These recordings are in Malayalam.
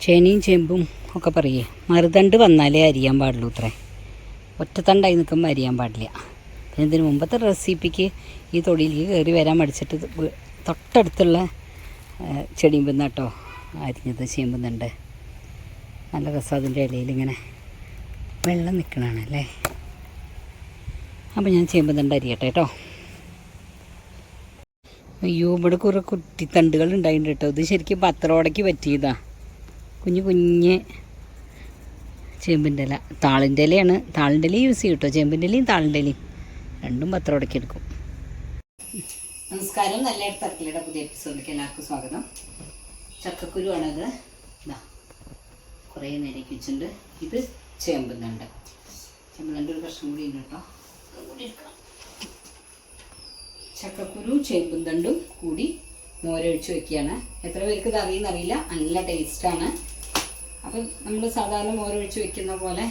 ചേനയും ചേമ്പും ഒക്കെ പറയേ മറുതണ്ട് വന്നാലേ അരിയാൻ പാടുള്ളൂ അത്രേ. ഒറ്റത്തണ്ടായി നിൽക്കുമ്പോൾ അരിയാൻ പാടില്ല. പിന്നെ ഇതിന് മുമ്പത്തെ റെസിപ്പിക്ക് ഈ തൊടിയിലേക്ക് കയറി വരാൻ മടിച്ചിട്ട് തൊട്ടടുത്തുള്ള ചെടിയും കേട്ടോ അരിഞ്ഞത് ചേമ്പുന്നുണ്ട്. നല്ല രസം അതിൻ്റെ ഇടയിൽ ഇങ്ങനെ വെള്ളം നിൽക്കണതാണല്ലേ. അപ്പോൾ ഞാൻ ചേമ്പുന്നുണ്ട് അരിയട്ടെ കേട്ടോ. അയ്യോ, ഇവിടെ കുറേ കുട്ടിത്തണ്ടുകൾ ഉണ്ടായിട്ടുണ്ട് കേട്ടോ. ഇത് ശരിക്കും പത്രോടയ്ക്ക് പറ്റിയതാ. കുഞ്ഞു കുഞ്ഞ് ചേമ്പിൻ്റെ ഇല, താളിൻ്റെ ഇലയാണ്. താളിൻ്റെ ഇല യൂസ് ചെയ്യും കേട്ടോ. ചേമ്പിൻ്റെ ഇലയും താളിൻ്റെ ഇലയും രണ്ടും പത്രോടയ്ക്ക് എടുക്കും. നമസ്കാരം, നല്ല തക്കിലയുടെ പുതിയ എപ്പിസോഡിലേക്ക് എല്ലാവർക്കും സ്വാഗതം. ചക്കക്കുരുവാണത്. ഇതാ കുറേ നേരേക്ക് വെച്ചിട്ടുണ്ട്. ഇത് ചേമ്പുന്നുണ്ട്. ചേമ്പുന്നുണ്ട് ഒരു പ്രശ്നം കൂടി ഉണ്ട് കേട്ടോ. ചക്കക്കുരു ചേമ്പും തണ്ടും കൂടി മോരൊഴിച്ച് വെക്കുകയാണ്. എത്ര പേർക്ക് ഇത് അറിയുന്നറിയില്ല, നല്ല ടേസ്റ്റാണ്. അപ്പം നമ്മൾ സാധാരണ മോരൊഴിച്ച് വെക്കുന്ന പോലെ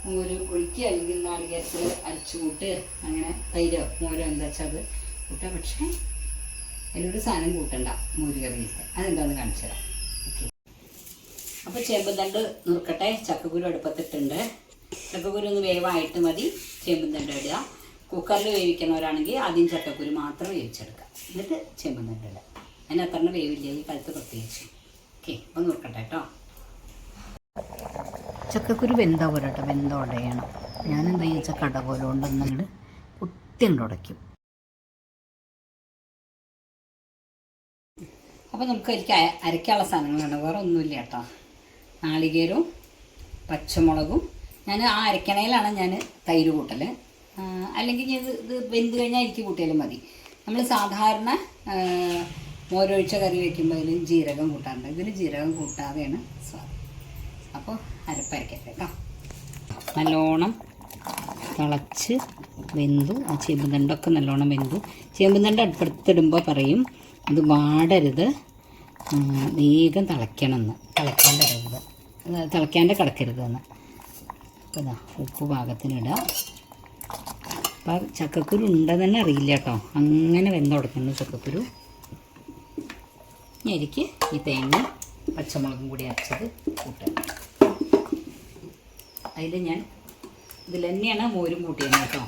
മോര് ഒഴിക്കുക, അല്ലെങ്കിൽ നാളികേരത്തിൽ അരച്ചു കൂട്ട്, അങ്ങനെ തൈരോ മോരോ എന്താ വെച്ചാൽ അത് കൂട്ടുക. പക്ഷേ അതിനൊരു സാധനം കൂട്ടണ്ട മോര് കറിയിൽ. അതെന്താണെന്ന് കാണിച്ചു തരാം. ഓക്കെ, അപ്പോൾ ചേമ്പും തണ്ട് നുറുക്കട്ടെ. ചക്കക്കുരു അടുപ്പത്തിട്ടുണ്ട്. ചക്കക്കുരു ഒന്ന് വേവായിട്ട് മതി ചേമ്പും തണ്ട് ഇടുക. കുക്കറിൽ വേവിക്കണവരാണെങ്കിൽ ആദ്യം ചക്കക്കുരു മാത്രം വേവിച്ചെടുക്കുക, എന്നിട്ട് ചേമ്പും തണ്ട് ഇടുക. അതിന് അത്ര വേവില്ല ഈ കാലത്ത് പ്രത്യേകിച്ച്. ഓക്കെ, ഒന്ന് നോക്കട്ടെ കേട്ടോ. ചക്കക്കുരു വെന്ത പോലെ കേട്ടോ, വെന്തോടയണം. ഞാനെന്താ ചോദിച്ചാൽ കട പോലെ കൊണ്ടൊന്നങ്ങൾ കുത്തിയുണ്ട് ഉടയ്ക്കും. അപ്പോൾ നമുക്ക് എനിക്ക് അരയ്ക്കാനുള്ള സാധനങ്ങളാണ്, വേറെ ഒന്നുമില്ല കേട്ടോ. നാളികേരവും പച്ചമുളകും. ഞാൻ ആ അരക്കണയിലാണ് ഞാൻ തൈര് കൂട്ടൽ, അല്ലെങ്കിൽ ഇത് വെന്ത് കഴിഞ്ഞാൽ അരിക്ക് കൂട്ടിയാലും മതി. നമ്മൾ സാധാരണ മോരൊഴിച്ച കറി വയ്ക്കുമ്പോൾ ഇതിൽ ജീരകം കൂട്ടാറുണ്ട്. ഇതിൽ ജീരകം കൂട്ടാതെയാണ് സ്വാദ്. അപ്പോൾ അരപ്പരക്കട്ടെ കേട്ടോ. നല്ലോണം തിളച്ച് വെന്തു. ആ ചേമ്പുതണ്ടൊക്കെ നല്ലോണം വെന്തു. ചേമ്പുതണ്ട് അടുപ്പത്തിടുമ്പോൾ പറയും ഇത് വാടരുത്, വേഗം തിളയ്ക്കണമെന്ന്. തിളയ്ക്കാണ്ട് കിടക്കരുതെന്ന്. അപ്പോൾ ഇതാ ഉപ്പ് പാകത്തിനിടുക. അപ്പം ചക്കക്കുരു ഉണ്ടെന്ന് തന്നെ അറിയില്ല കേട്ടോ, അങ്ങനെ വെന്തുടക്കുന്നു ചക്കക്കുരു. എനിക്ക് ഈ തേങ്ങ പച്ചമുളകും കൂടി അരച്ചത് കൂട്ടുക. അതിൽ ഞാൻ ഇതിൽ തന്നെയാണ് മോരും കൂട്ടിയത് കേട്ടോ.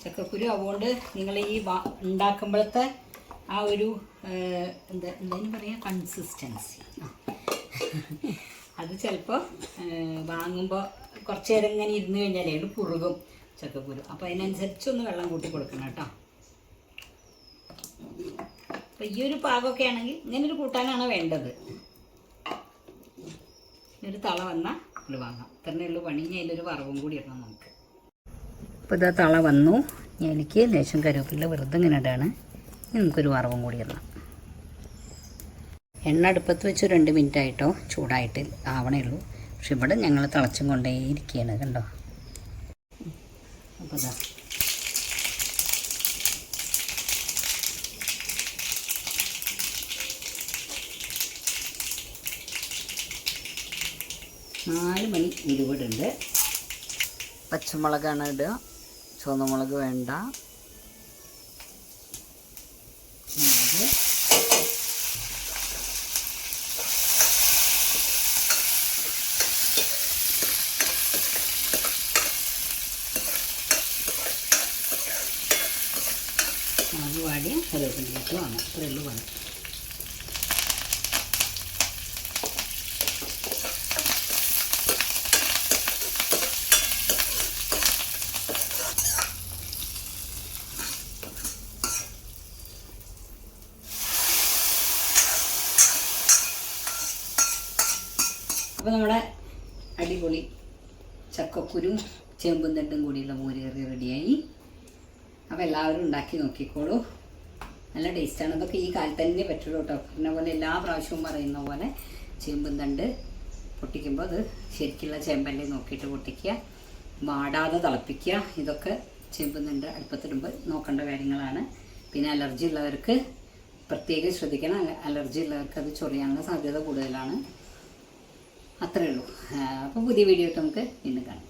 ചക്കക്കുരു അതുകൊണ്ട് നിങ്ങൾ ഈ ഉണ്ടാക്കുമ്പോഴത്തെ ആ ഒരു എന്തായാലും പറയാം കൺസിസ്റ്റൻസി, അത് ചിലപ്പോൾ വാങ്ങുമ്പോൾ കുറച്ച് നേരം ഇങ്ങനെ ഇരുന്ന് കഴിഞ്ഞാലേ അത് പുറുകും ചക്കക്കുരു. അപ്പോൾ അതിനനുസരിച്ചൊന്ന് വെള്ളം കൂട്ടി കൊടുക്കണം കേട്ടോ. അപ്പോൾ ഈ ഒരു പാകമൊക്കെ ആണെങ്കിൽ ഇങ്ങനൊരു കൂട്ടാനാണ് വേണ്ടത്. ഒരു തള വന്നാൽ ഇത് വാങ്ങാം. ഇത്രയേ ഉള്ളൂ പണി. ഇനി അതിലൊരു വറവും കൂടി ഇടണം നമുക്ക്. അപ്പോൾ ഇതാ തള വന്നു. ഞാൻ എനിക്ക് ലേശം കരുവേപ്പില വെറുതെ ഇങ്ങനെ ഇടാണ്. ഇനി നമുക്കൊരു വറവും കൂടി ഇടണം. എണ്ണ അടുപ്പത്ത് വെച്ച് 2 മിനിറ്റ് ആയിട്ടോ, ചൂടായിട്ട് ആവണേ ഉള്ളൂ. പക്ഷെ ഇവിടെ ഞങ്ങൾ തിളച്ചും കൊണ്ടേ ഇരിക്കുകയാണ് കണ്ടോ. അപ്പോൾ ഇതാ 4 മണി ഇരുപടുണ്ട്. പച്ചമുളകാണ് ഇടുക, ചുവന്നമുളക് വേണ്ട. മുളക് വാടിയ കറിവേപ്പിലേക്ക് വാങ്ങാം. ഇത്രയേ ഉള്ളൂ പണി. അപ്പോൾ നമ്മുടെ അടിപൊളി ചക്കക്കുരും ചേമ്പും തണ്ടും കൂടിയുള്ള മോര് കറി റെഡിയായി. അപ്പോൾ എല്ലാവരും ഉണ്ടാക്കി നോക്കിക്കോളൂ, നല്ല ടേസ്റ്റാണ്. അതൊക്കെ ഈ കാലത്ത് തന്നെ പറ്റുള്ളൂ കേട്ടോ. പറഞ്ഞ പോലെ എല്ലാ പ്രാവശ്യവും പറയുന്ന പോലെ ചേമ്പും തണ്ട് പൊട്ടിക്കുമ്പോൾ അത് ശരിക്കുള്ള ചേമ്പല്ലേ നോക്കിയിട്ട് പൊട്ടിക്കുക, വാടാതെ തിളപ്പിക്കുക. ഇതൊക്കെ ചേമ്പും തണ്ട് അടുപ്പത്തിടുമ്പോൾ നോക്കേണ്ട കാര്യങ്ങളാണ്. പിന്നെ അലർജി ഉള്ളവർക്ക് പ്രത്യേകം ശ്രദ്ധിക്കണം. അലർജി ഉള്ളവർക്ക് അത് ചൊറിയാനുള്ള സാധ്യത കൂടുതലാണ്. അത്രയേ ഉള്ളൂ. അപ്പോൾ പുതിയ വീഡിയോ ആയിട്ട് നമുക്ക് ഇന്ന് കാണാം.